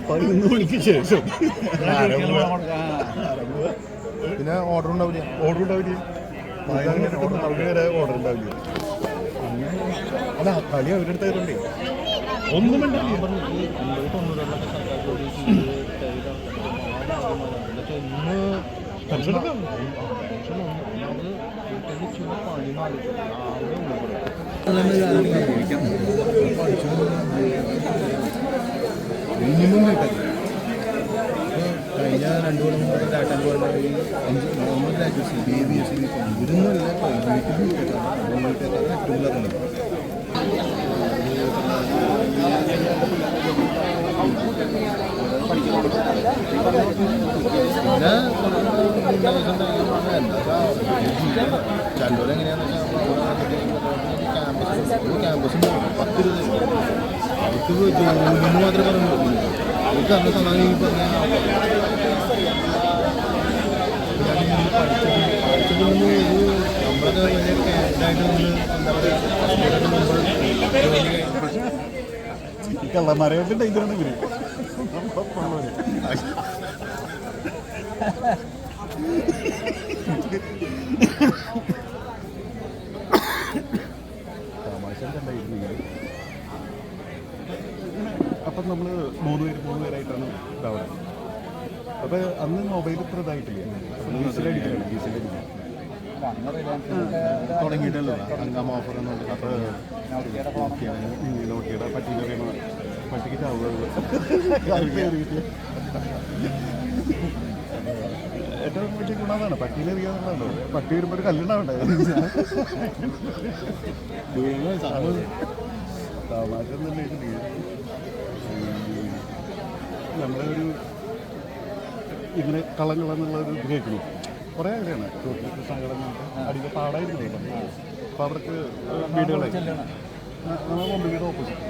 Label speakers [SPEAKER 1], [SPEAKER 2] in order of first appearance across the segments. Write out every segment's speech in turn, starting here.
[SPEAKER 1] 11 മണിക്ക് ശേഷം.
[SPEAKER 2] പിന്നെ ഓർഡർ ഉണ്ടാവില്ല.
[SPEAKER 1] ഓർഡർ ഉണ്ടാവില്ല. ഓർഡർ ഉണ്ടാവില്ല. അല്ല കളി അവരുടെ അടുത്തായതുകൊണ്ടേ ഒന്നും വേണ്ട.
[SPEAKER 2] മിനിമം കിട്ടത് കഴിഞ്ഞ 2 കൊല്ലം മുമ്പ് ഡാറ്റാൻ പോലെ 5 നോർമൽ ഗ്രാജുവേറ്റ്സ് BBS ഇവരൊന്നുമല്ല ടൂലറുണ്ട്. ചല്ലൂർ എങ്ങനെയാണെന്ന് വെച്ചാൽ ക്യാമ്പസും 10 രൂപ അവർക്ക് ജോലിന്ന് മാത്രമേ പറയുള്ളൂ. അവർക്ക് അന്ന് സമാധാനം ഈ പറഞ്ഞ പഠിച്ചതൊന്നും ഒരു നമ്മളൊക്കെ വലിയ ക്യാഷായിട്ട് ഒന്ന് എന്താ പറയുക
[SPEAKER 1] കള്ളന്മാരായിട്ട് ഡേഞ്ചറാണ് ഇവര്. അപ്പം നമ്മൾ 3 പേരായിട്ടാണ് ഇതാവണം. അപ്പം അന്ന് മൊബൈൽ ഇത്ര ഇതായിട്ടില്ല.
[SPEAKER 2] തുടങ്ങിയിട്ടല്ലോ അങ്കാമ ഓഫർ എന്നുണ്ട്. അപ്പോൾ
[SPEAKER 1] നോക്കിയുടെ പട്ടിക്ക് പട്ടിക്ക് ചാവുക ഏറ്റവും വലിയ ഗുണമാണ് പട്ടിയിൽ എറിയാന്നുള്ളതല്ലോ. പട്ടി വരുമ്പോൾ ഒരു കല്ലുണ്ടാവണ്ടേ. തമാശം തന്നെ നമ്മുടെ ഒരു ഇങ്ങനെ കളങ്ങളെന്നുള്ളൊരു ഇത് കേൾക്കുന്നു. കുറേ അങ്ങനെയാണ് കൃഷ്ണകളം അടിയിൽ പാടായിരുന്നു. അപ്പോൾ അവർക്ക് വീടുകളെ നമ്മുടെ മുമ്പിലൂടെ ഓപ്പോസിറ്റ്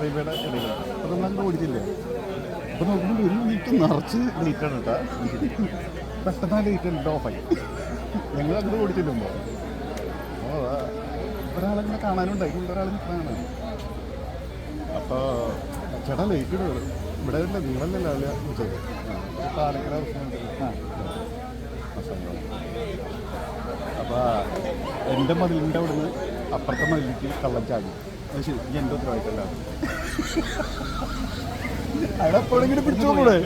[SPEAKER 1] റെയിൽവേയുടെ ഇടയിൽ അപ്പോൾ നമ്മൾ ഓടിച്ചില്ല. അപ്പോൾ നോക്കുമ്പോൾ ഒരു മിനിറ്റ് നിറച്ച് ലേറ്റാണ് കേട്ടോ. പെട്ടെന്ന് ആ ലേറ്റ് എല്ലാം ഓഫായി. ഞങ്ങൾ അങ്ങോട്ട് ഓടിച്ചില്ലുമ്പോൾ അപ്പോൾ ഒരാളെങ്ങനെ കാണാനുണ്ടായി. ഒരാൾ നിൽക്കാനാണ്. അപ്പോൾ ചേട്ടാ ലേറ്റ് ഇടുക ഇവിടെ ഇല്ല നിങ്ങളല്ലേ അല്ല വിളിച്ചത്. പാലക്കര അപ്പോൾ എൻ്റെ മതിലിൻ്റെ അവിടെ നിന്ന് അപ്പുറത്തെ മതിലേക്ക് കള്ളം ചാടി. അത് ശരി എൻ്റെ ഉത്തരവാദിത്തമല്ല. അവിടെ എപ്പോഴെങ്കിലും പിടിച്ചോളൂടെ.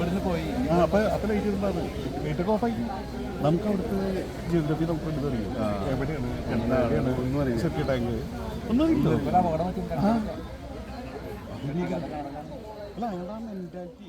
[SPEAKER 1] അപ്പോൾ ലേറ്റ് ഇരുന്നാണ് ലേറ്റൊക്കെ ഓഫായി. നമുക്ക് അവിടുത്തെ ജിയോഗ്രഫി നമുക്ക് വേണ്ടി അറിയും. എവിടെയാണ് എന്താണ് ഒന്നും അറിയില്ല. സെപ്റ്റി ടാങ്ക് ഒന്നും അറിയില്ല. അല്ല അയാളുടെ മെൻറ്റാലിറ്റി